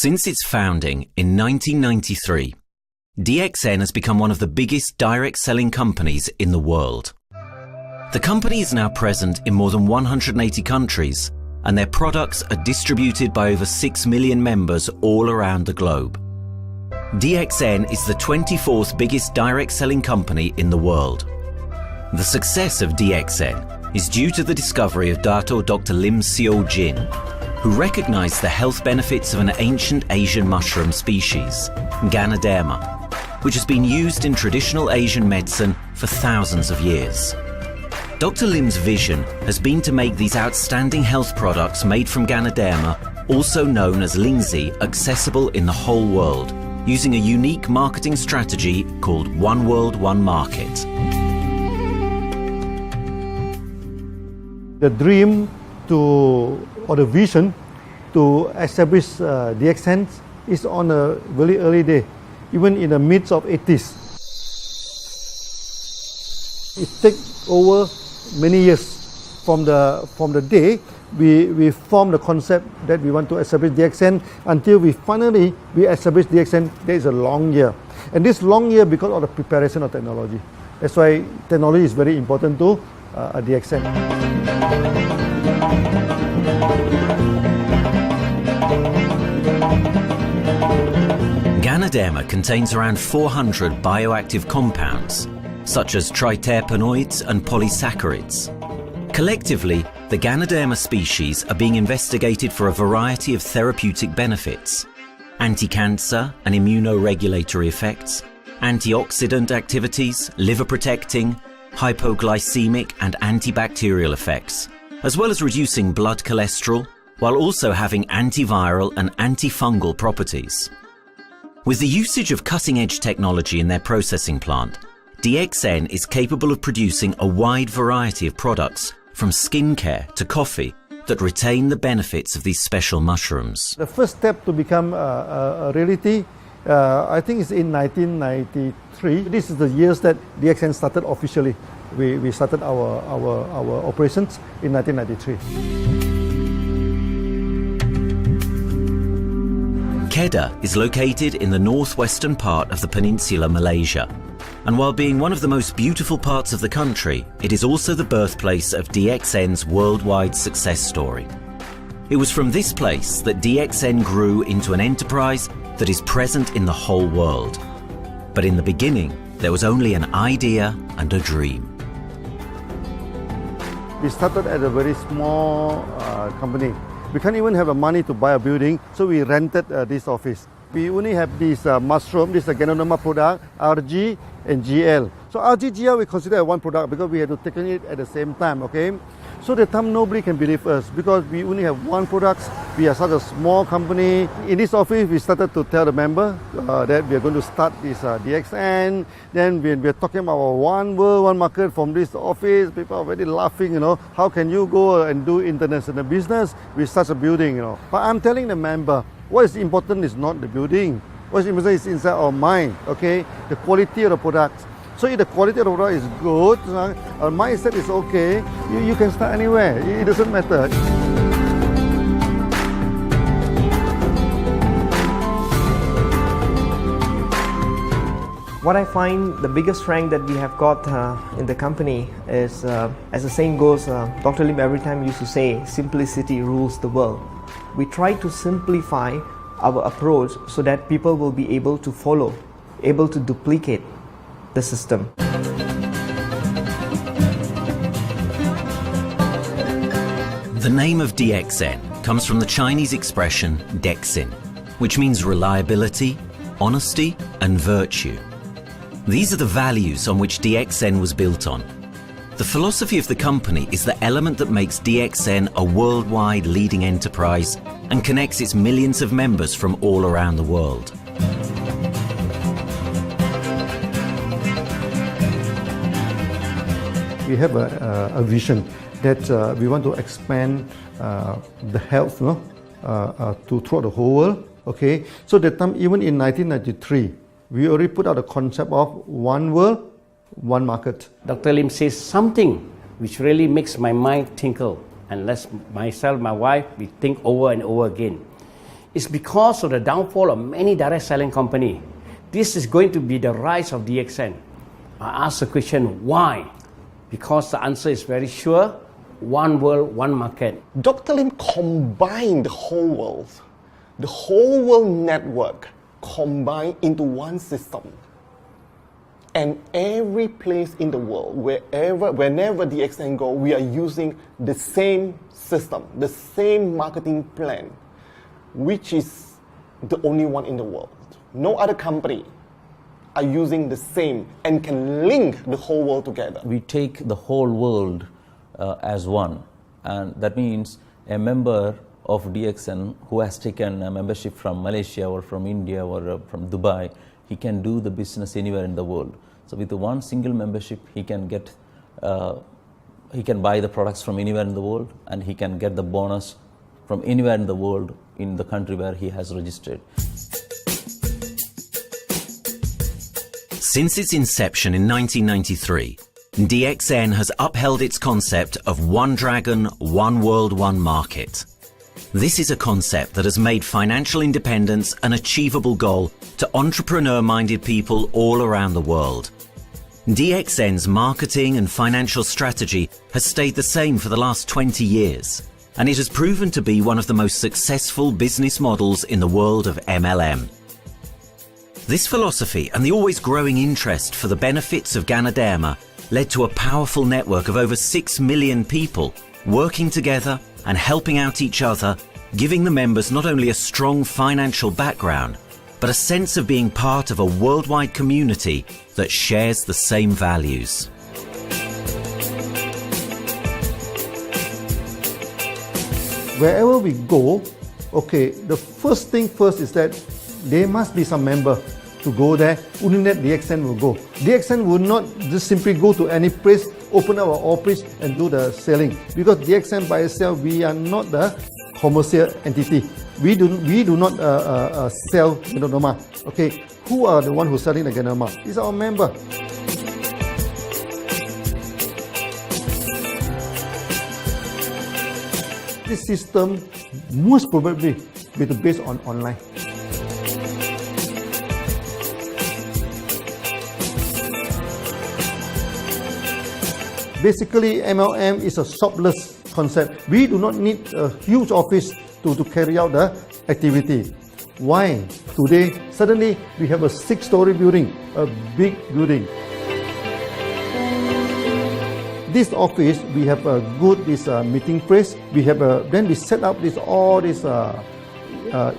Since its founding in 1993, DXN has become one of the biggest direct selling companies in the world. The company is now present in more than 180 countries, and their products are distributed by over 6 million members all around the globe. DXN is the 24th biggest direct selling company in the world. The success of DXN is due to the discovery of Dr. Lim Seo Jin, who recognized the health benefits of an ancient Asian mushroom species, Ganoderma, which has been used in traditional Asian medicine for thousands of years. Dr. Lim's vision has been to make these outstanding health products made from Ganoderma, also known as Lingzi, accessible in the whole world, using a unique marketing strategy called One World, One Market. The dream or the vision to establish DXN is on a very early day, even in the midst of 80s. It takes over many years from the day we formed the concept that we want to establish DXN until we finally establish DXN. There is a long year, and this long year because of the preparation of technology. That's why technology is very important to DXN. Ganoderma contains around 400 bioactive compounds, such as triterpenoids and polysaccharids. Collectively, the Ganoderma species are being investigated for a variety of therapeutic benefits: anti-cancer and immunoregulatory effects, antioxidant activities, liver protecting, hypoglycemic and antibacterial effects, as well as reducing blood cholesterol, while also having antiviral and antifungal properties. With the usage of cutting-edge technology in their processing plant, DXN is capable of producing a wide variety of products, from skincare to coffee, that retain the benefits of these special mushrooms. The first step to become a reality, I think, is in 1993. This is the years that DXN started officially. We started our operations in 1993. Kedah is located in the northwestern part of the peninsula Malaysia, and while being one of the most beautiful parts of the country, it is also the birthplace of DXN's worldwide success story. It was from this place that DXN grew into an enterprise that is present in the whole world. But in the beginning, there was only an idea and a dream. We started at a very small company. We can't even have the money to buy a building, so we rented this office. We only have this mushroom, this Ganoderma product, RG and GL. So RG, GL we consider one product because we had to take it at the same time, okay? So at the time nobody can believe us because we only have one product. We are such a small company. In this office, we started to tell the member that we are going to start this DXN. Then we are talking about one world, one market from this office. People are already laughing, you know. How can you go and do international business with such a building, you know? But I'm telling the member, what is important is not the building. What is important is inside our mind, okay? The quality of the product. So if the quality of the product is good, our mindset is okay, you can start anywhere. It doesn't matter. What I find the biggest strength that we have got in the company is, as the saying goes, Dr. Lim every time used to say, simplicity rules the world. We try to simplify our approach so that people will be able to follow, able to duplicate the system. The name of DXN comes from the Chinese expression DXN, which means reliability, honesty, and virtue. These are the values on which DXN was built on. The philosophy of the company is the element that makes DXN a worldwide leading enterprise and connects its millions of members from all around the world. We have a vision that we want to expand the health to throughout the whole world. Okay, so that time, even in 1993, we already put out the concept of one world, one market. Dr. Lim says something which really makes my mind tinkle and lets myself, my wife, we think over and over again. It's because of the downfall of many direct selling companies. This is going to be the rise of DXN. I ask the question, why? Because the answer is very sure, one world, one market. Dr. Lim combined the whole world network combined into one system. And every place in the world, whenever DXN go, we are using the same system, the same marketing plan, which is the only one in the world. No other company are using the same and can link the whole world together. We take the whole world as one, and that means a member of DXN who has taken a membership from Malaysia or from India or from Dubai, he can do the business anywhere in the world. So with one single membership, he can get, he can buy the products from anywhere in the world, and he can get the bonus from anywhere in the world in the country where he has registered. Since its inception in 1993, DXN has upheld its concept of one dragon, one world, one market. This is a concept that has made financial independence an achievable goal to entrepreneur-minded people all around the world. DXN's marketing and financial strategy has stayed the same for the last 20 years, and it has proven to be one of the most successful business models in the world of MLM. This philosophy and the always growing interest for the benefits of Ganoderma led to a powerful network of over 6 million people working together and helping out each other, giving the members not only a strong financial background, but a sense of being part of a worldwide community that shares the same values. Wherever we go, okay, the first thing first is that there must be some member to go there. Only that DXN will go. DXN will not just simply go to any place, open up our office and do the selling. Because DXN by itself, we are not the commercial entity. We do not sell Ganoderma. Okay, who are the one who's selling the Ganoderma? It's our member. This system most probably will be based on online. Basically, MLM is a shopless concept. We do not need a huge office to carry out the activity. Why? Today, suddenly we have a 6-story building, a big building. This office, we have a good meeting place. We have then we set up all this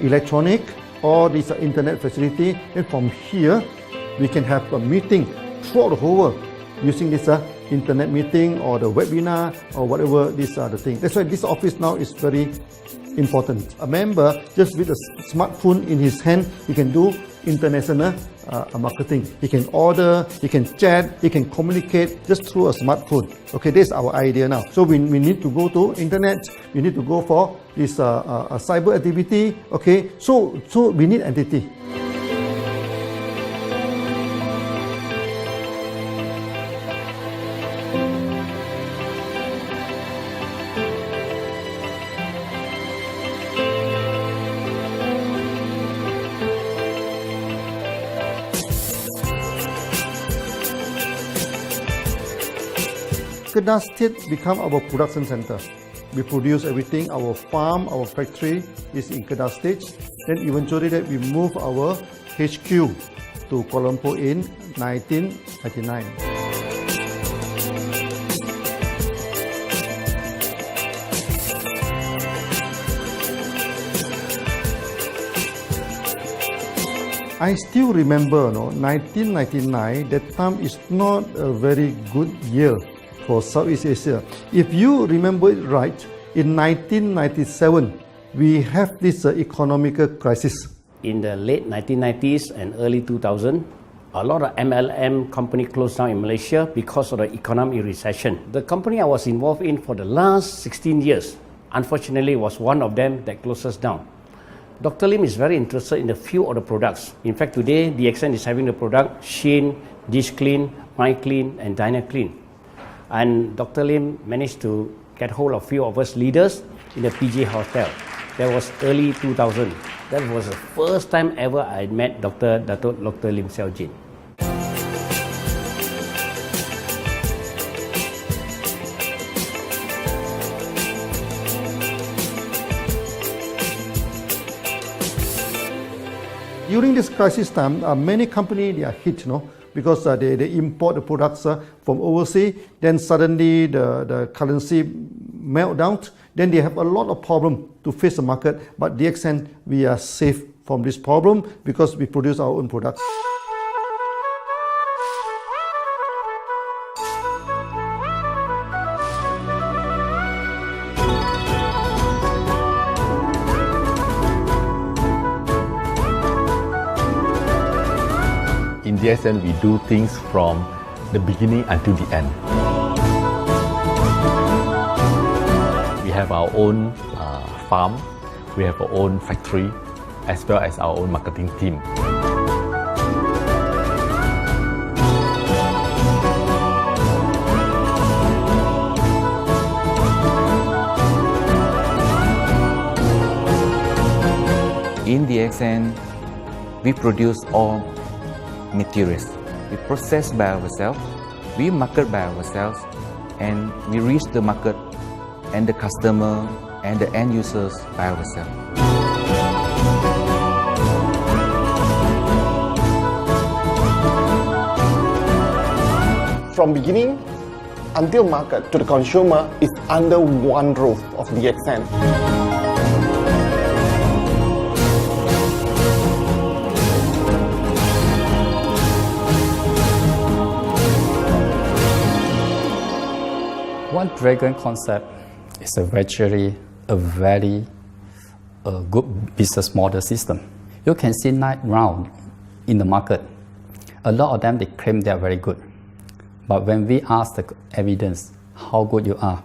electronic, all this internet facility, and from here we can have a meeting throughout the whole world using this internet meeting or the webinar or whatever these are the things. That's why this office now is very important. A member, just with a smartphone in his hand, he can do international marketing. He can order, he can chat, he can communicate just through a smartphone. Okay, this is our idea now. So we need to go to internet, we need to go for this cyber activity. Okay, so we need entity. Kedah State become our production center. We produce everything. Our farm, our factory is in Kedah State. Then eventually that we move our HQ to Kuala Lumpur in 1999. I still remember, 1999, that time is not a very good year for Southeast Asia. If you remember it right, in 1997, we have this economical crisis. In the late 1990s and early 2000, a lot of MLM companies closed down in Malaysia because of the economic recession. The company I was involved in for the last 16 years, unfortunately, was one of them that closes down. Dr. Lim is very interested in a few of the products. In fact, today, DXN is having the product Sheen, Dish Clean, My Clean, and Diner Clean. And Dr. Lim managed to get hold of a few of us leaders in the PJ Hotel. That was early 2000. That was the first time ever I met Dr. Lim Xiaojin. During this crisis time, many companies they are hit, because they import the products from overseas. Then suddenly the currency melt down. Then they have a lot of problem to face the market. But DXN, we are safe from this problem because we produce our own products. In DXN, we do things from the beginning until the end. We have our own farm, we have our own factory, as well as our own marketing team. In DXN, we produce all materials. We process by ourselves, we market by ourselves, and we reach the market and the customer and the end users by ourselves. From beginning until market to the consumer is under one roof of DXN. One Dragon concept is actually a very good business model system. You can see 9 rounds in the market. A lot of them, they claim they are very good. But when we ask the evidence how good you are,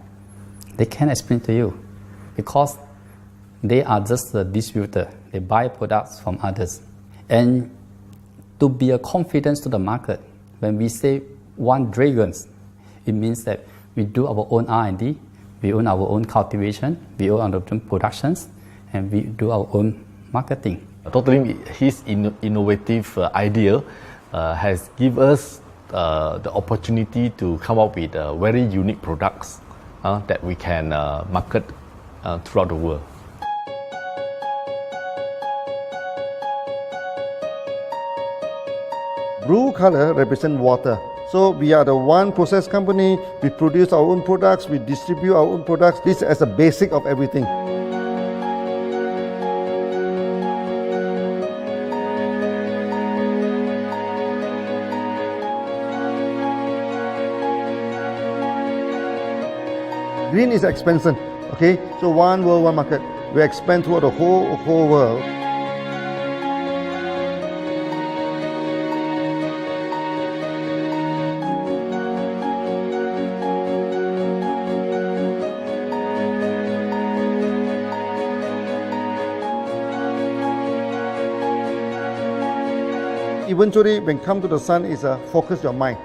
they can't explain to you because they are just a distributor. They buy products from others. And to be a confidence to the market, when we say one Dragon, it means that we do our own R&D, we own our own cultivation, we own our own productions, and we do our own marketing. Totally, his innovative idea has given us the opportunity to come up with very unique products that we can market throughout the world. Blue color represents water. So we are the one process company, we produce our own products, we distribute our own products. This is as a basic of everything. Green is expansion, okay? So one world, one market. We expand throughout the whole world. Eventually, when come to the sun, is focus your mind.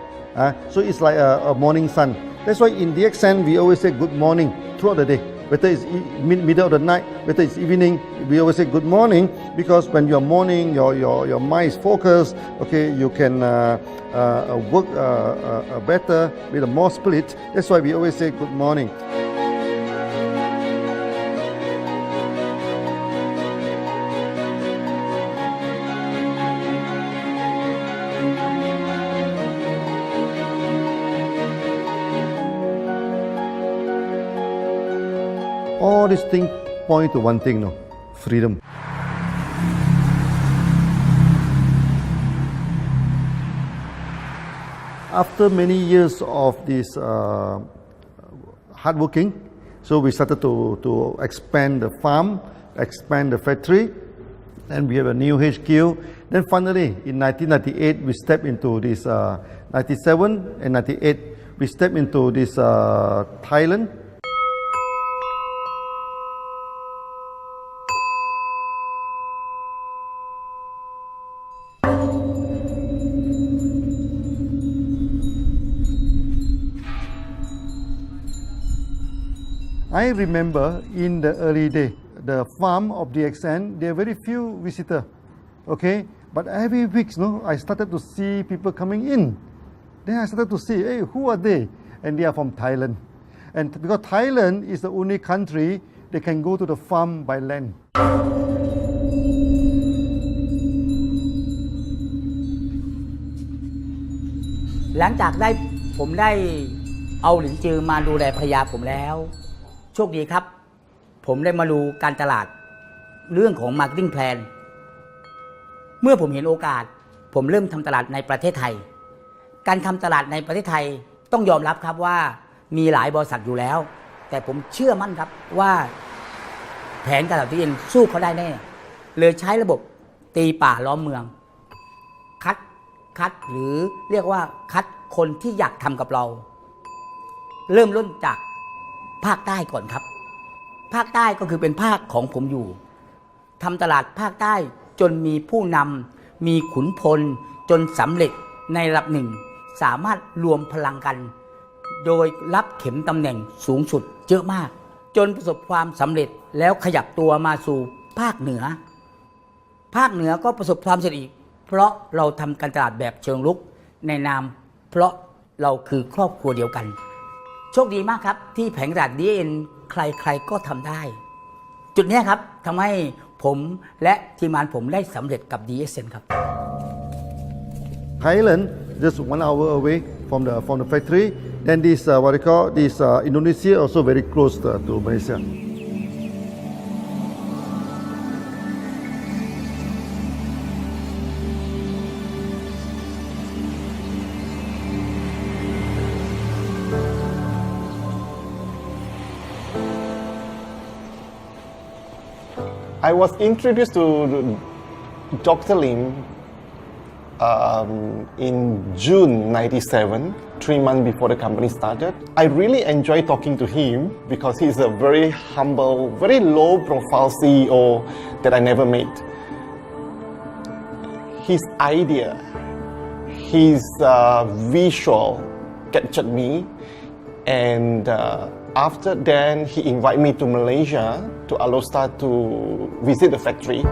So it's like a morning sun. That's why in DXN, we always say good morning throughout the day. Whether it's middle of the night, whether it's evening, we always say good morning because when you're morning, your mind is focused. Okay, you can work better with a more spirit. That's why we always say good morning. All these things point to one thing, freedom. After many years of this hard working, so we started to expand the farm, expand the factory, and we have a new HQ. Then finally, in 1998, we stepped into this, 97 and 98, we stepped into this Thailand. I remember in the early day, the farm of DXN, there are very few visitors, okay? But every week, I started to see people coming in. Then I started to see, hey, who are they? And they are from Thailand. And because Thailand is the only country they can go to the farm by land. หลังจากผมได้เอาหลินจือมาดูแลภรรยาผมแล้วโชคดีครับผมได้มาดูการตลาดเรื่องของ Marketing Plan เมื่อผมเห็นโอกาสผมเริ่มทำตลาดในประเทศไทยการทำตลาดในประเทศไทยต้องยอมรับครับว่ามีหลายบริษัทอยู่แล้วแต่ผมเชื่อมั่นครับว่าแผนการตลาดที่เองสู้เขาได้แน่เลยใช้ระบบตีป่าล้อมเมืองคัดหรือเรียกว่าคัดคนที่อยากทำกับเราเริ่มต้นจากภาคใต้ก่อนครับภาคใต้ก็คือเป็นภาคของผมอยู่ทำตลาดภาคใต้จนมีผู้นำมีขุนพลจนสำเร็จในระดับหนึ่งสามารถรวมพลังกันโดยรับเข็มตำแหน่งสูงสุดเยอะมากจนประสบความสำเร็จแล้วขยับตัวมาสู่ภาคเหนือก็ประสบความสำเร็จอีกเพราะเราทำการตลาดแบบเชิงรุกในนามเพราะเราคือครอบครัวเดียวกันโชคดีมากครับที่แผงตลาด DXN ใครๆก็ทำได้จุดนี้ครับทำให้ผมและทีมงานผมได้สำเร็จกับ DXN ครับ Thailand just 1 hour away from the factory. Then this what they call this Indonesia also very close to Malaysia. I was introduced to Dr. Lim in June 97, 3 months before the company started. I really enjoy talking to him because he's a very humble, very low-profile CEO that I never met. His idea, his visual captured me, and after then he invited me to Malaysia to allow start to visit the factory.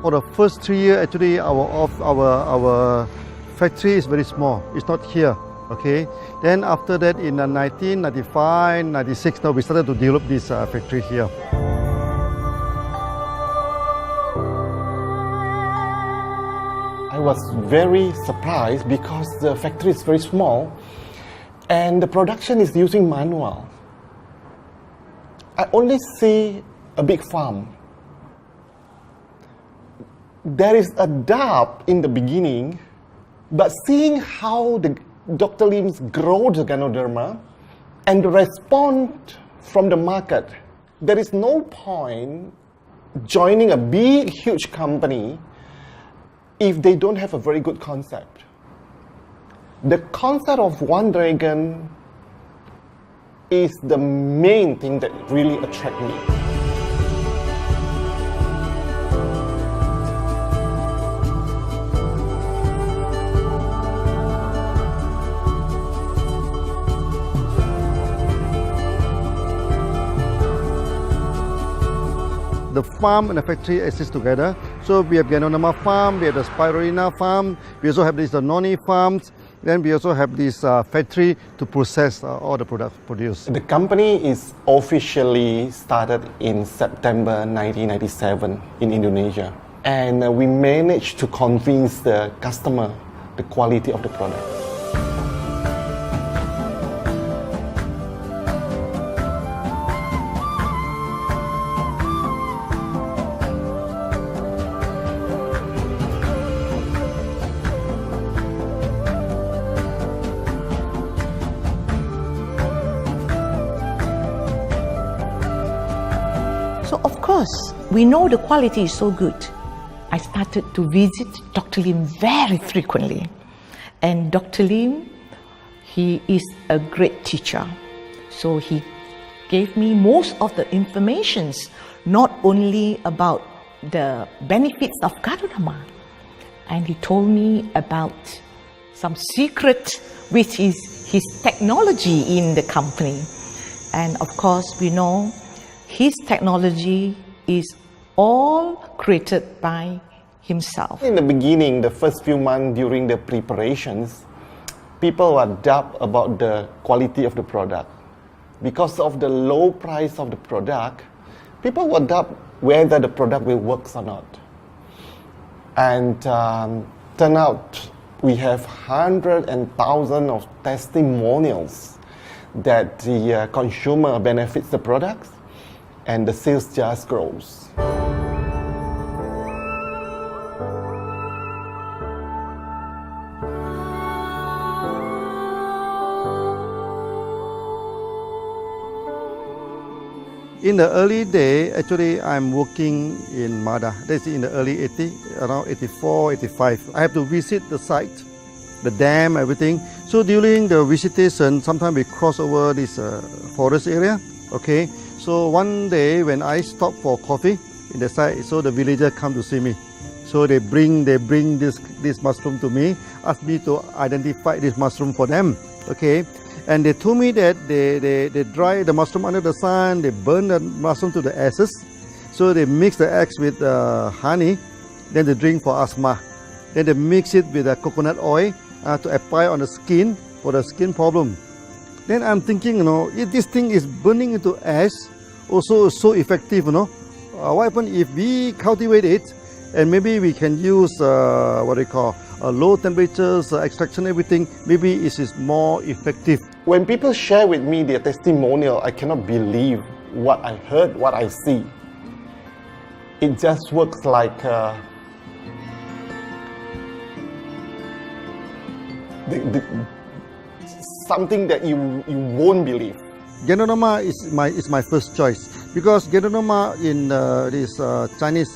For the first 3 years, actually, our factory is very small. It's not here, okay? Then after that, in 1995, 96, now we started to develop this factory here. I was very surprised because the factory is very small and the production is using manual. I only see a big farm. There is a doubt in the beginning, but seeing how Dr. Lim's grow the Ganoderma and the response from the market, there is no point joining a big, huge company if they don't have a very good concept. The concept of One Dragon is the main thing that really attracts me. The farm and the factory exist together. So we have Ganoderma farm, we have the Spirulina farm, we also have these noni farms, then we also have this factory to process all the products produced. The company is officially started in September 1997 in Indonesia. And we managed to convince the customer the quality of the product. because we know the quality is so good, I started to visit Dr. Lim very frequently. And Dr. Lim, he is a great teacher. So he gave me most of the informations, not only about the benefits of Gadodama, and he told me about some secret, which is his technology in the company. And of course, we know his technology is all created by himself. In the beginning, the first few months during the preparations, people were doubt about the quality of the product. Because of the low price of the product, people were doubt whether the product will work or not. And turn out we have hundreds and thousands of testimonials that the consumer benefits the products and the sales just grows. In the early day, actually, I'm working in Mada. That's in the early 80s, around 84, 85. I have to visit the site, the dam, everything. So during the visitation, sometimes we cross over this forest area. Okay. So one day when I stop for coffee in the site, so the villager come to see me. So they bring this mushroom to me, ask me to identify this mushroom for them. Okay. And they told me that they dry the mushroom under the sun, they burn the mushroom to the ashes. So they mix the eggs with honey, then they drink for asthma. Then they mix it with coconut oil to apply on the skin for the skin problem. Then I'm thinking, if this thing is burning into ash, also so effective, what happens if we cultivate it and maybe we can use low temperatures, extraction, everything, maybe it is more effective. When people share with me their testimonial, I cannot believe what I heard, what I see. It just works like something that you won't believe. Gadodama is my first choice because Gadodama in this Chinese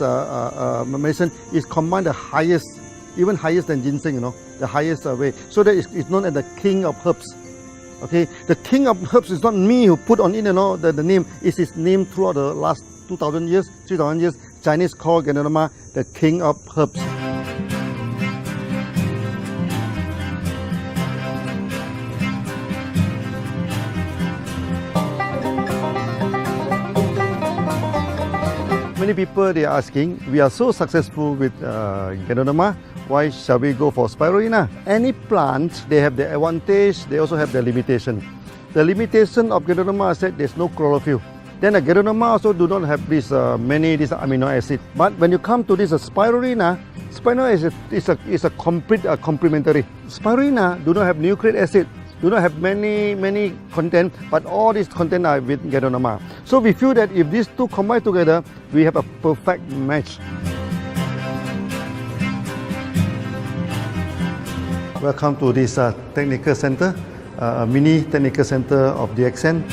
medicine is combined the highest, even higher than ginseng, the highest way. So that it's known as the king of herbs. Okay, the king of herbs is not me who put on it, the name. It's his name throughout the last 2,000 years, 3,000 years. Chinese call Gadodama the king of herbs. Many people they are asking, we are so successful with Gadodama, why shall we go for spirulina? Any plant, they have the advantage, they also have the limitation. The limitation of Gadodama is that there's no chlorophyll. Then the Gadodama also do not have this this amino acid. But when you come to this spirulina, spirulina is a complete complementary. Spirulina do not have nucleic acid, do not have many content, but all these content are with Gadodama. So we feel that if these two combine together, we have a perfect match. Welcome to this technical center, a mini technical center of DXN.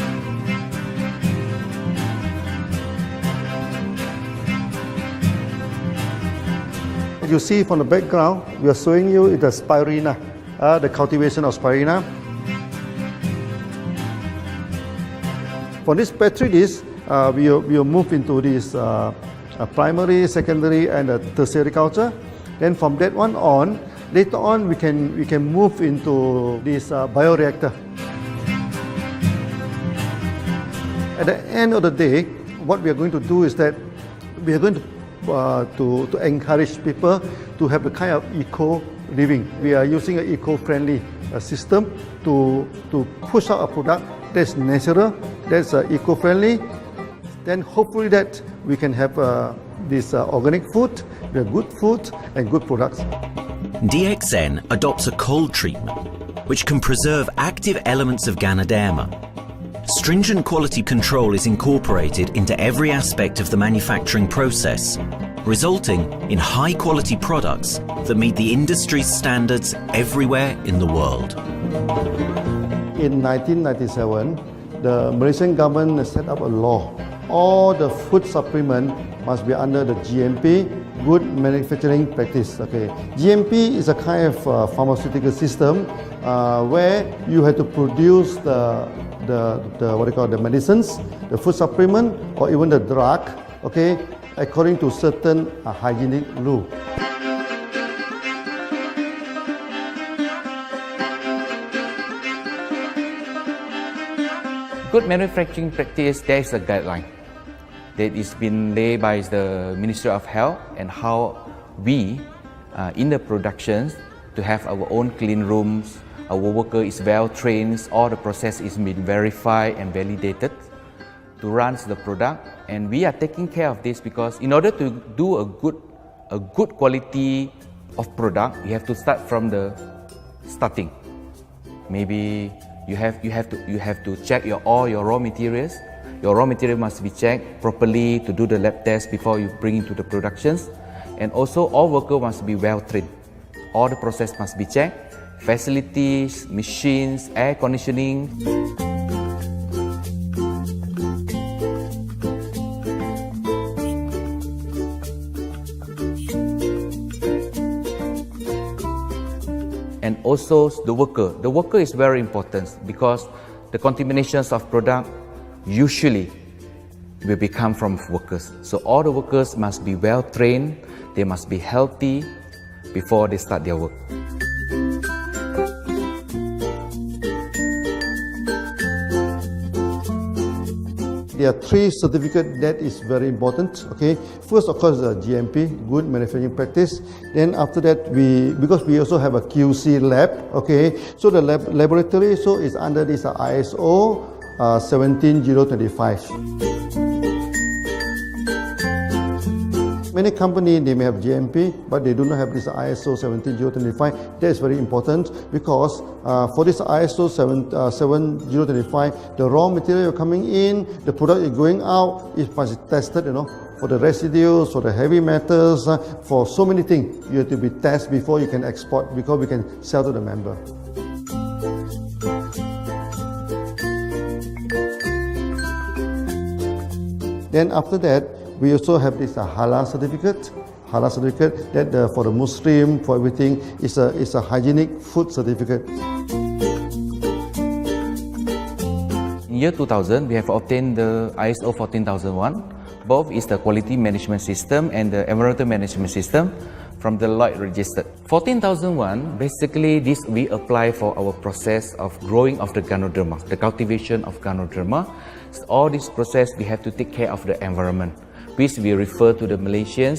You see from the background, we are showing you the spirulina, the cultivation of spirulina. For this petri dish, we will move into this primary, secondary, and tertiary culture. Then from that one on, later on we can move into this bioreactor. At the end of the day, what we are going to do is that we are going to encourage people to have a kind of eco living. We are using an eco-friendly system to push out a product that's natural, that's eco-friendly. Then hopefully that we can have this organic food, good food and good products. DXN adopts a cold treatment which can preserve active elements of Ganoderma. Stringent quality control is incorporated into every aspect of the manufacturing process, resulting in high-quality products that meet the industry's standards everywhere in the world. In 1997, the Malaysian government set up a law. All the food supplement must be under the GMP, Good Manufacturing Practice. Okay, GMP is a kind of pharmaceutical system where you have to produce the what you call the medicines, the food supplement, or even the drug. Okay, according to certain hygienic rule. Good manufacturing practice, there is a guideline that is been laid by the Ministry of Health, and how we in the productions to have our own clean rooms, our worker is well trained, all the process is been verified and validated to run the product, and we are taking care of this because in order to do a good quality of product, you have to start from the starting. Maybe you have to check all your raw materials. Your raw material must be checked properly to do the lab test before you bring into the productions, and also all workers must be well trained. All the process must be checked. Facilities, machines, air conditioning. And also the worker. The worker is very important because the contaminations of product usually will become from workers. So all the workers must be well trained, they must be healthy before they start their work. There are three certificates that is very important. Okay, first of course the GMP, Good Manufacturing Practice. Then after that because we also have a QC lab. Okay, so the laboratory so is under this ISO 17025. Many companies, they may have GMP, but they do not have this ISO 17025. That is very important because for this ISO 17025, the raw material coming in, the product is going out, it must be tested, for the residues, for the heavy metals, for so many things. You have to be tested before you can export, because we can sell to the member. Then after that, we also have this halal certificate. Halal certificate that for the Muslim, for everything, is a hygienic food certificate. In year 2000, we have obtained the ISO 14001. Both is the quality management system and the environmental management system from the Lloyd registered. 14001, basically this we apply for our process of growing of the Ganoderma, the cultivation of Ganoderma. So all this process we have to take care of the environment, which we refer to the Malaysian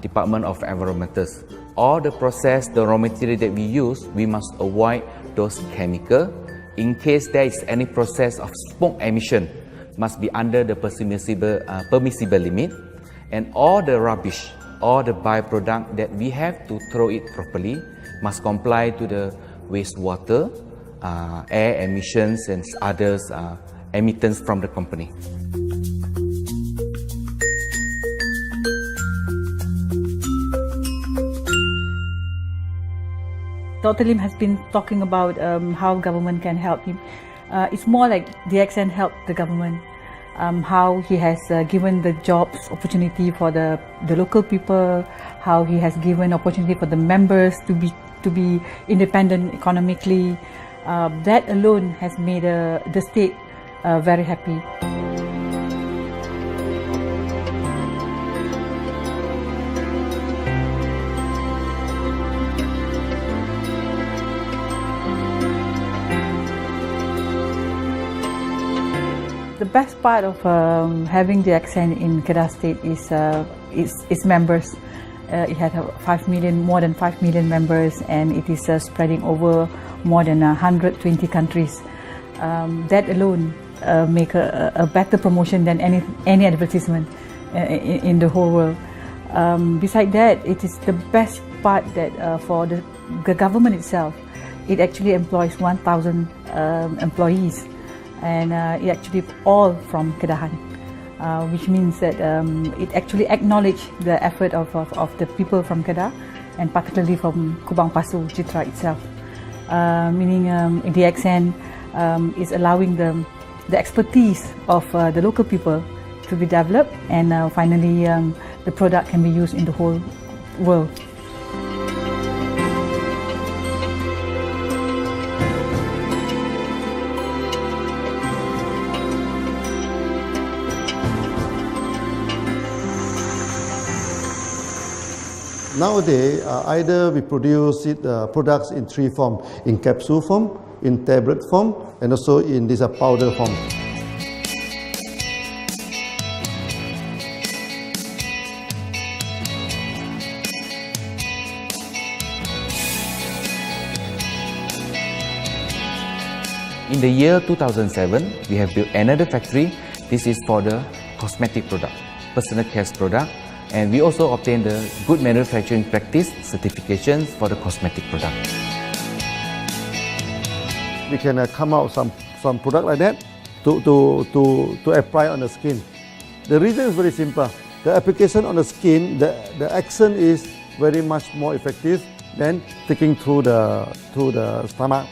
Department of Environmentals. All the process, the raw material that we use, we must avoid those chemicals. In case there is any process of smoke emission, must be under the permissible limit, and all the rubbish, all the byproduct that we have to throw it properly must comply to the wastewater, air emissions and others emittance from the company. Dr. Lim has been talking about how government can help him. It's more like DXN helped the government, how he has given the jobs opportunity for the local people, how he has given opportunity for the members to be independent economically. That alone has made the state very happy. The best part of having DXN in Kedah State is its members. It had more than 5 million members, and it is spreading over more than 120 countries. That alone make a better promotion than any advertisement in the whole world. Besides that, it is the best part that for the government itself, it actually employs 1,000 employees. And it actually all from Kedahan, which means that it actually acknowledges the effort of the people from Kedah, and particularly from Kubang Pasu, Citra itself. Meaning DXN is allowing the expertise of the local people to be developed, and finally the product can be used in the whole world. Nowadays, either we produce products in three forms: in capsule form, in tablet form, and also in this powder form. In the year 2007, we have built another factory. This is for the cosmetic product, personal care product, and we also obtained the Good Manufacturing Practice certifications for the cosmetic product. We can come out some product like that to apply on the skin. The reason is very simple. The application on the skin, the action is very much more effective than taking through the stomach.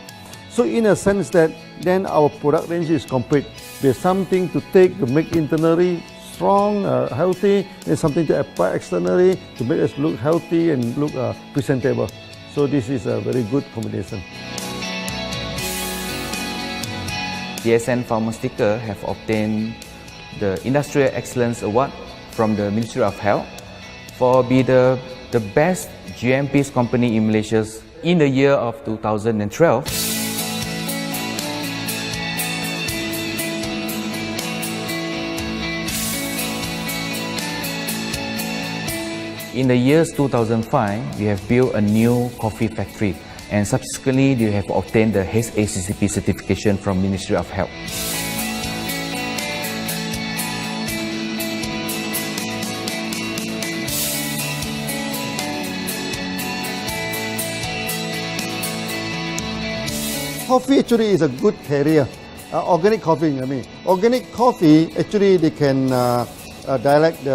So in a sense that then our product range is complete. There's something to take to make internally strong, healthy, and something to apply externally to make us look healthy and look presentable. So this is a very good combination. DXN Pharmaceutical have obtained the Industrial Excellence Award from the Ministry of Health for being the best GMP company in Malaysia in the year of 2012. In the years 2005, we have built a new coffee factory, and subsequently we have obtained the HACCP certification from Ministry of Health. Coffee actually is a good carrier. Organic coffee, I mean. Organic coffee, actually they can dilate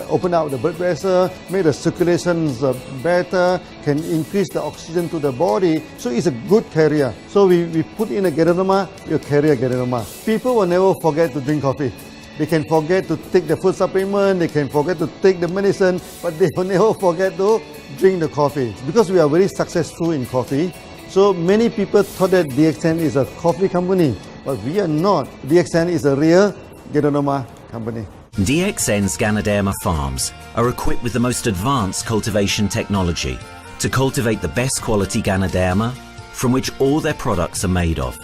open up the blood vessel, make the circulations better, can increase the oxygen to the body. So it's a good carrier. So we put in a Ganoderma, you carry a Ganoderma. People will never forget to drink coffee. They can forget to take the food supplement, they can forget to take the medicine, but they will never forget to drink the coffee. Because we are very successful in coffee, so many people thought that DXN is a coffee company, but we are not. DXN is a real Ganoderma company. DXN's Ganoderma farms are equipped with the most advanced cultivation technology to cultivate the best quality Ganoderma from which all their products are made of.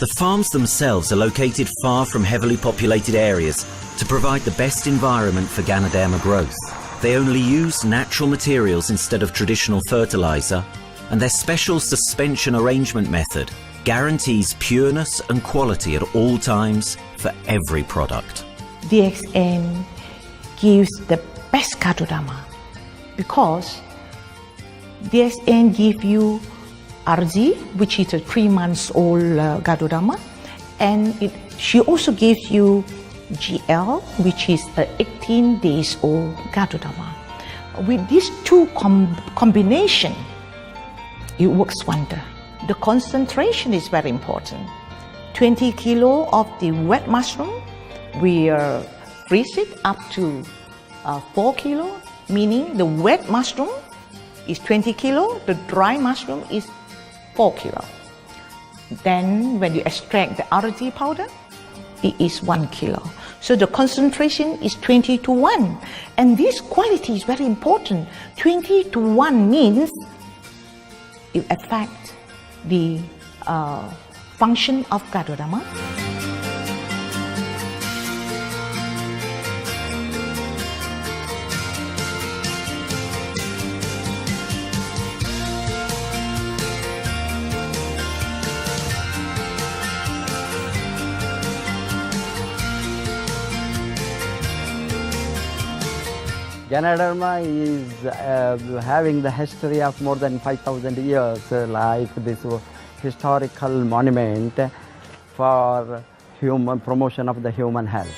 The farms themselves are located far from heavily populated areas to provide the best environment for Ganoderma growth. They only use natural materials instead of traditional fertilizer, and their special suspension arrangement method guarantees pureness and quality at all times for every product. DXN gives the best Ganoderma because DXN gives you RZ, which is a 3 months old Ganoderma, and she also gives you GL, which is a 18 days old Ganoderma. With these two combination, it works wonder. The concentration is very important. 20 kilo of the wet mushroom, we freeze it up to 4 kilo, meaning the wet mushroom is 20 kilo, the dry mushroom is 4 kilo. Then when you extract the RD powder, it is 1 kilo. So the concentration is 20 to 1. And this quality is very important. 20 to 1 means it affects the function of Ganoderma. Ganoderma is having the history of more than 5,000 years, like this historical monument for human promotion of the human health.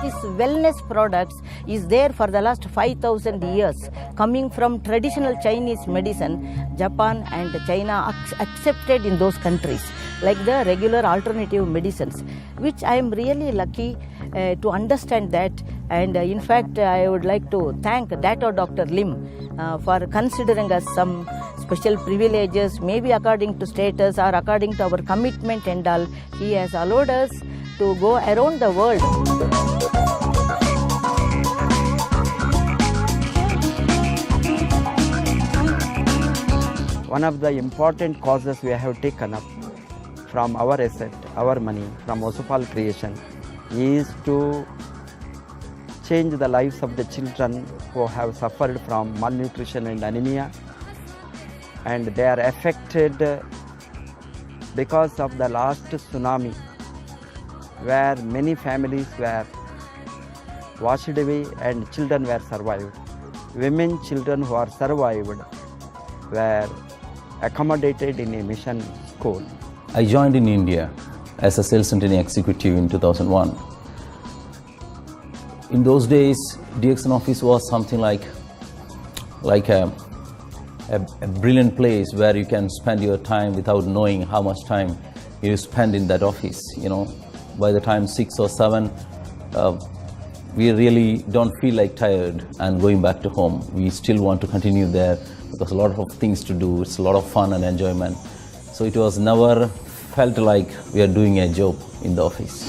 This wellness products is there for the last 5,000 years, coming from traditional Chinese medicine. Japan and China accepted in those countries, like the regular alternative medicines, which I am really lucky to understand that. And in fact, I would like to thank Dr. Lim for considering us some special privileges, maybe according to status or according to our commitment and all. He has allowed us to go around the world. One of the important causes we have taken up from our asset, our money, from Osopal creation, is to change the lives of the children who have suffered from malnutrition and anemia, and they are affected because of the last tsunami, where many families were washed away and children were survived. Women, children who are survived were accommodated in a mission school. I joined in India as a sales and training executive in 2001. In those days, DXN office was something like a brilliant place where you can spend your time without knowing how much time you spend in that office. You know, by the time 6 or 7, we really don't feel like tired and going back to home. We still want to continue there because a lot of things to do. It's a lot of fun and enjoyment. So it was never felt like we are doing a job in the office.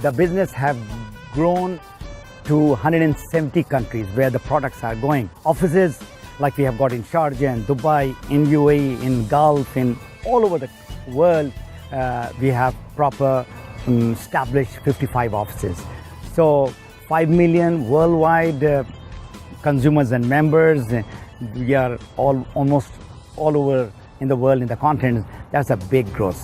The business have grown to 170 countries where the products are going. Offices like we have got in Sharjah and Dubai, in UAE, in Gulf, in all over the world, we have proper established 55 offices. So 5 million worldwide consumers and members. We are almost all over in the world, in the continent. That's a big growth.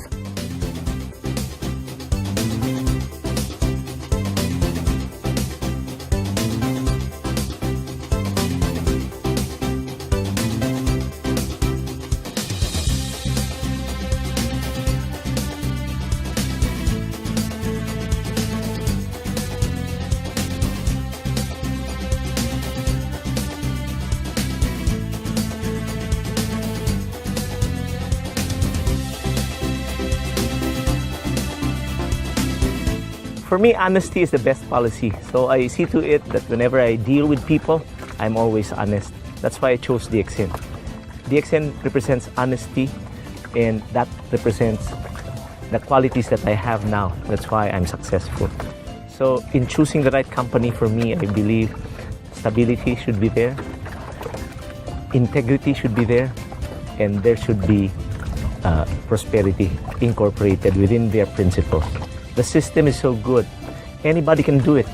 For me, honesty is the best policy. So I see to it that whenever I deal with people, I'm always honest. That's why I chose DXN. DXN represents honesty, and that represents the qualities that I have now. That's why I'm successful. So in choosing the right company for me, I believe stability should be there, integrity should be there, and there should be prosperity incorporated within their principles. The system is so good. Anybody can do it.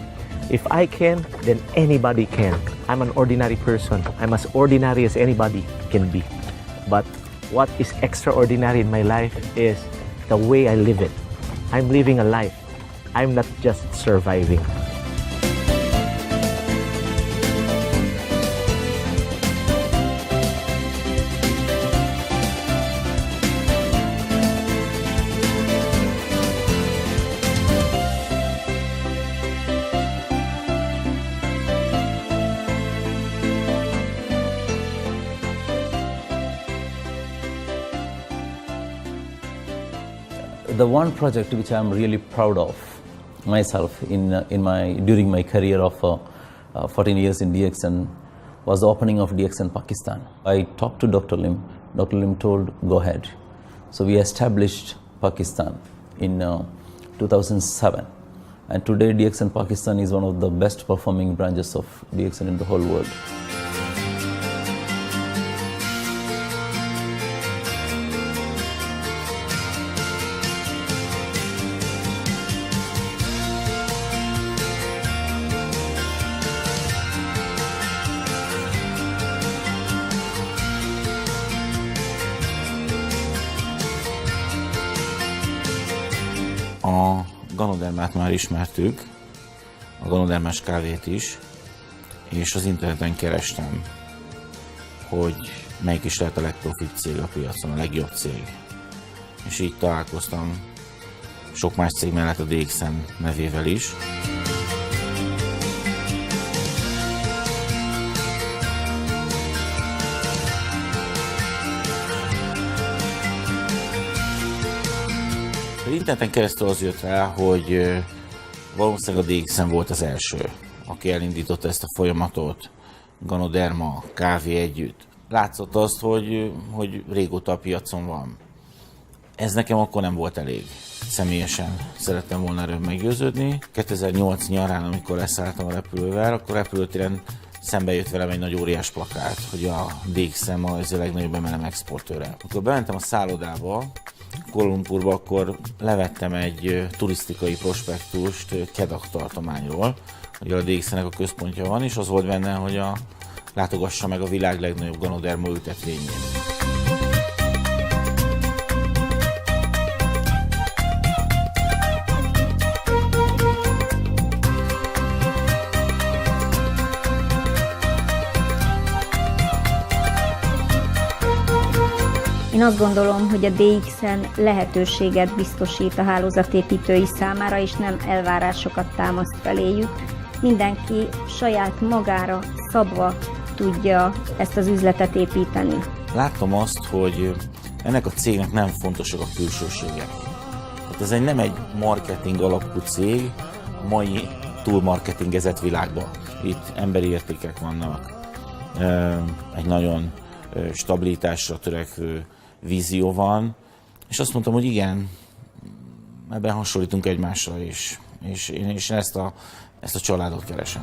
If I can, then anybody can. I'm an ordinary person. I'm as ordinary as anybody can be. But what is extraordinary in my life is the way I live it. I'm living a life. I'm not just surviving. The one project which I'm really proud of myself during my career of 14 years in DXN was the opening of DXN Pakistan. I talked to Dr. Lim. Dr. Lim told, go ahead. So we established Pakistan in 2007. And today DXN Pakistan is one of the best performing branches of DXN in the whole world. A ganodermát már ismertük, a ganodermás kávét is, és az interneten kerestem, hogy melyik is lehet a legprofit cég a piacon, a legjobb cég. És így találkoztam sok más cég mellett a DXN nevével is. Interneten keresztül az jött rá, hogy valószínűleg a DXN volt az első, aki elindította ezt a folyamatot, ganoderma, kávé együtt. Látszott azt, hogy régóta a piacon van. Ez nekem akkor nem volt elég. Személyesen szerettem volna erről meggyőződni. 2008 nyarán, amikor leszálltam a repülővel, akkor repülőtéren szembe jött velem egy nagy óriás plakát, hogy a DXN az a legnagyobb MLM exportőre. Amikor bementem a szállodába, Kuala Lumpurba, akkor levettem egy turisztikai prospektust Kedah tartományról, hogy a DXN-nek a központja van, és az volt benne, hogy látogassa meg a világ legnagyobb ganoderma ültetvényét. Én azt gondolom, hogy a DXN lehetőséget biztosít a hálózatépítői számára, és nem elvárásokat támaszt feléjük. Mindenki saját magára szabva tudja ezt az üzletet építeni. Láttam azt, hogy ennek a cégnek nem fontosak a külsőségek. Tehát ez nem egy marketing alapú cég a mai túlmarketingezett világban. Itt emberi értékek vannak, egy nagyon stabilitásra törekvő vízió van, és azt mondtam, hogy igen, ebben hasonlítunk egymásra is, és én ezt a családot keresem.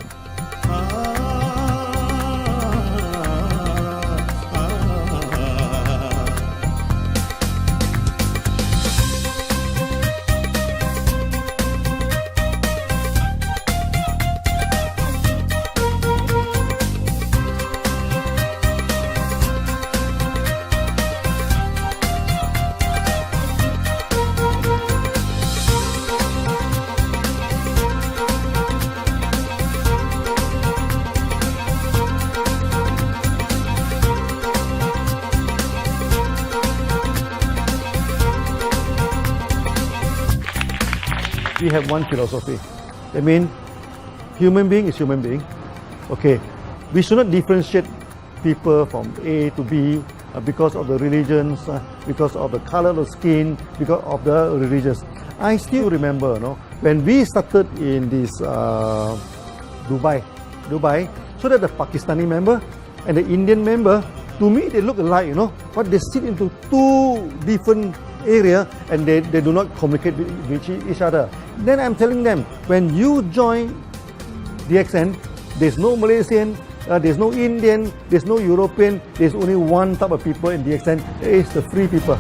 We have one philosophy. I mean, human being is human being. Okay, we should not differentiate people from A to B because of the religions, because of the color of skin, because of the religions. I still remember, when we started in this Dubai, so that the Pakistani member and the Indian member, to me they look alike, but they sit into two different area and they do not communicate with each other. Then I'm telling them, when you join DXN, there's no Malaysian, there's no Indian, there's no European, there's only one type of people in DXN, it's the free people.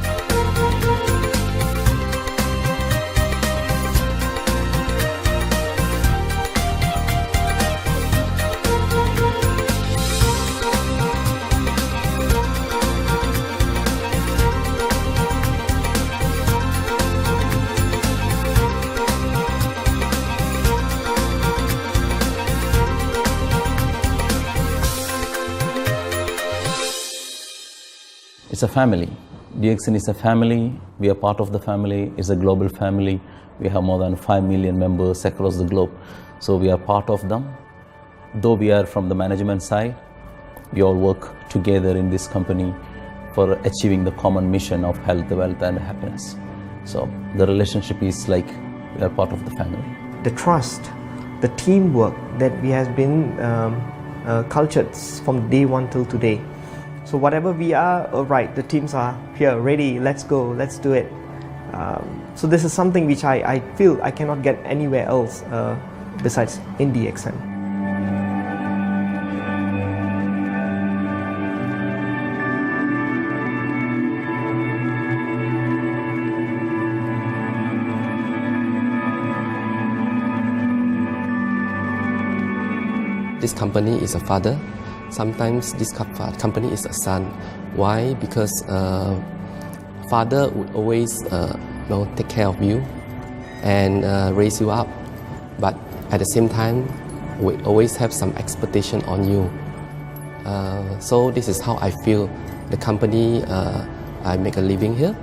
It's a family. DXN is a family. We are part of the family. It's a global family. We have more than 5 million members across the globe. So we are part of them. Though we are from the management side, we all work together in this company for achieving the common mission of health, wealth and happiness. So the relationship is like we are part of the family. The trust, the teamwork that we has been cultured from day one till today. So whatever we are, right, the teams are here, ready, let's go, let's do it. So this is something which I feel I cannot get anywhere else besides in DXN. This company is a father. Sometimes this company is a son. Why? Because father would always take care of you. and raise you up. But at the same time, we always have some expectation on you. So this is how I feel. The company, I make a living here,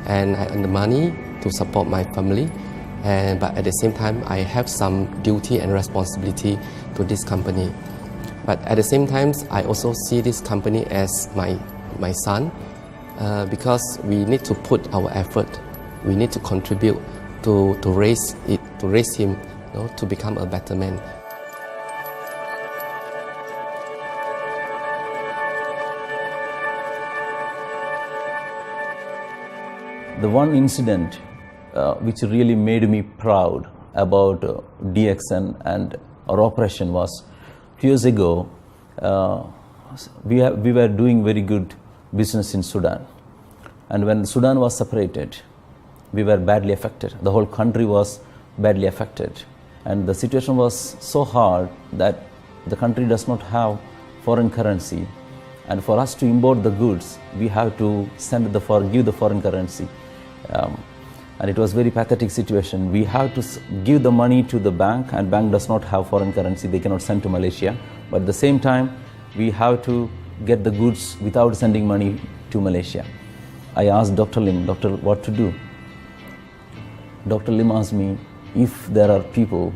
and I earn the money to support my family. But at the same time, I have some duty and responsibility to this company. But at the same time, I also see this company as my son, because we need to put our effort. We need to contribute to raise him, to become a better man. The one incident which really made me proud about DXN and our operation was 2 years ago. We were doing very good business in Sudan, and when Sudan was separated, we were badly affected. The whole country was badly affected, and the situation was so hard that the country does not have foreign currency, and for us to import the goods, we have to give the foreign currency. And it was very pathetic situation. We have to give the money to the bank, and bank does not have foreign currency. They cannot send to Malaysia. But at the same time, we have to get the goods without sending money to Malaysia. I asked Dr. Lim, doctor, what to do? Dr. Lim asked me, if there are people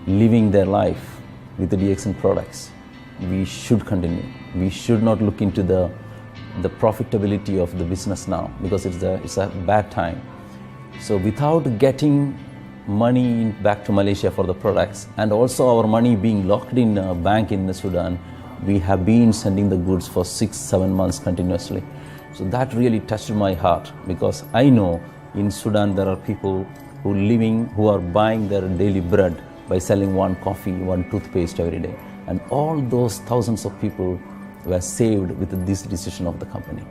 living their life with the DXN products, we should continue. We should not look into the profitability of the business now, because it's a bad time. So without getting money back to Malaysia for the products, and also our money being locked in a bank in Sudan, we have been sending the goods for 6-7 months continuously. So that really touched my heart, because I know in Sudan there are people who are buying their daily bread by selling one coffee, one toothpaste every day. And all those thousands of people were saved with this decision of the company.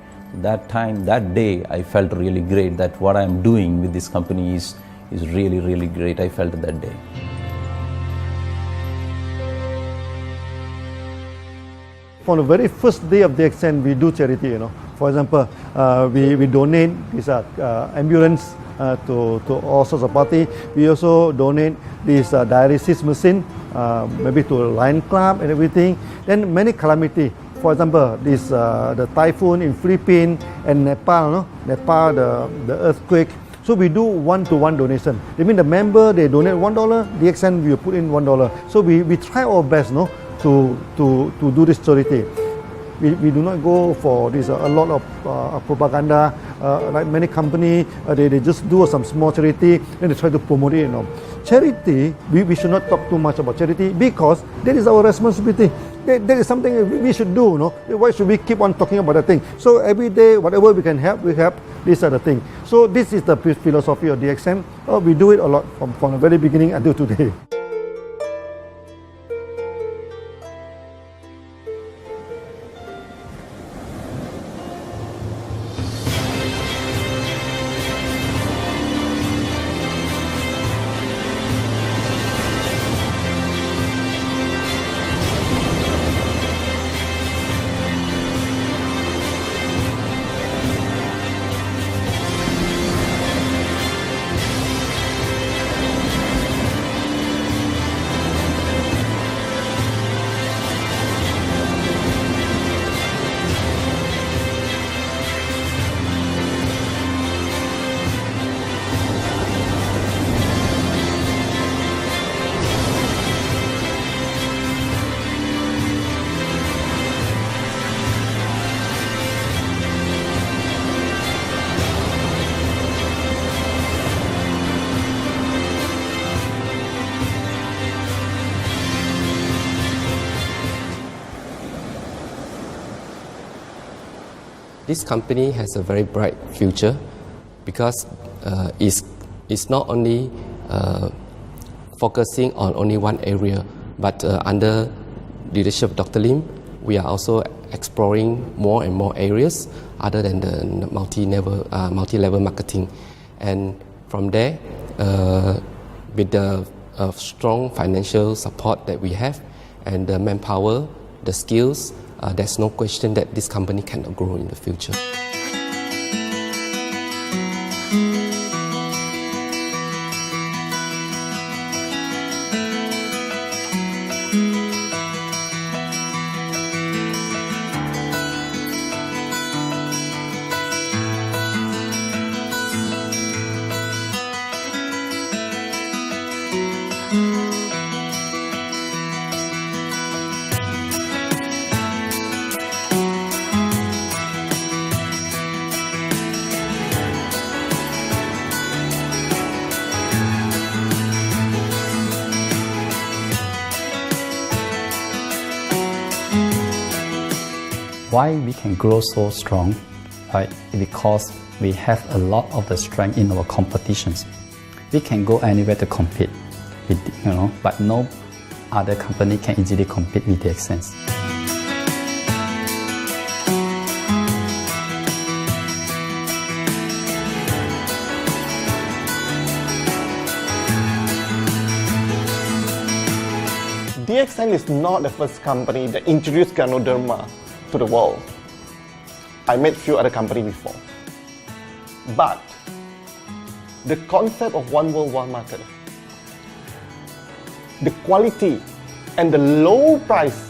That time, that day, I felt really great that what I am doing with this company is really, really great. I felt that day. From the very first day of DXN, we do charity. For example, we donate this ambulance to all sorts of party. We also donate this dialysis machine, maybe to Lion Club and everything. Then many calamity. For example, the typhoon in Philippines and Nepal, the earthquake. So we do one-to-one donation. I mean, the member, they donate $1, DXN will put in $1. So we try our best, to do this charity. We do not go for this a lot of propaganda. Like many companies, they just do some small charity and they try to promote it. Charity, we should not talk too much about charity, because that is our responsibility. That is something we should do. Why should we keep on talking about that thing? So every day, whatever we can help, we help. These are the things. So this is the philosophy of DXN. We do it a lot from the very beginning until today. This company has a very bright future, because it's not only focusing on only one area, but under leadership of Dr. Lim, we are also exploring more and more areas other than the multi-level marketing. And from there, with the strong financial support that we have and the manpower, the skills, there's no question that this company cannot grow in the future. Why we can grow so strong? Right? Because we have a lot of the strength in our competitions. We can go anywhere to compete, with, but no other company can easily compete with DXN. DXN is not the first company that introduced Ganoderma to the world. I met few other companies before. But the concept of one world, one market, the quality and the low price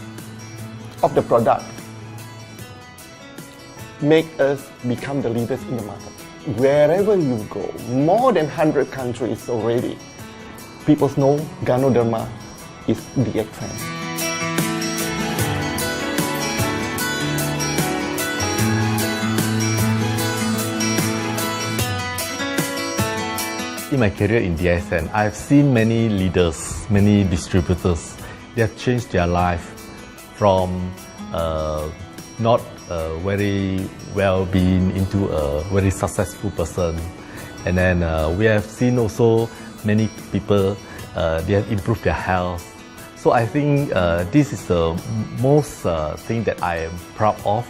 of the product make us become the leaders in the market. Wherever you go, more than 100 countries already, people know Ganoderma is DXN. In my career in DXN, I've seen many leaders, many distributors. They have changed their life from not very well-being into a very successful person. And then we have seen also many people, they have improved their health. So I think this is the most thing that I am proud of,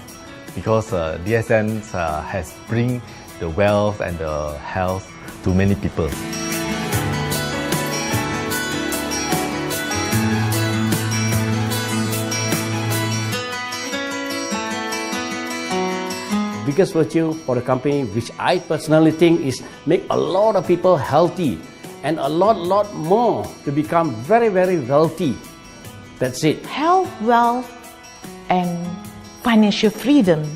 because DXN has bring the wealth and the health to many people. Biggest virtue for the company, which I personally think is make a lot of people healthy and a lot more to become very wealthy. That's it. Health, wealth, and financial freedom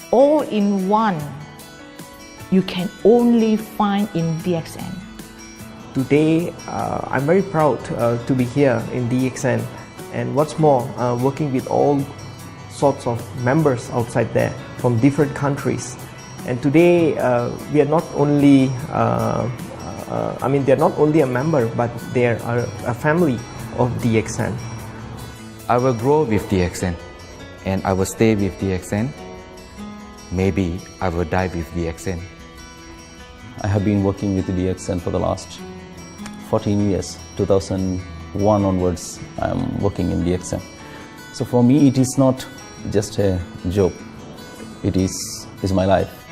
all in one. You can only find in DXN. Today, I'm very proud to be here in DXN, and what's more, working with all sorts of members outside there from different countries. And today, we are not only, they're not only a member, but they are a family of DXN. I will grow with DXN, and I will stay with DXN. Maybe I will die with DXN. I have been working with DXN for the last 14 years. 2001 onwards, I am working in DXN. So for me, it is not just a job. It is my life.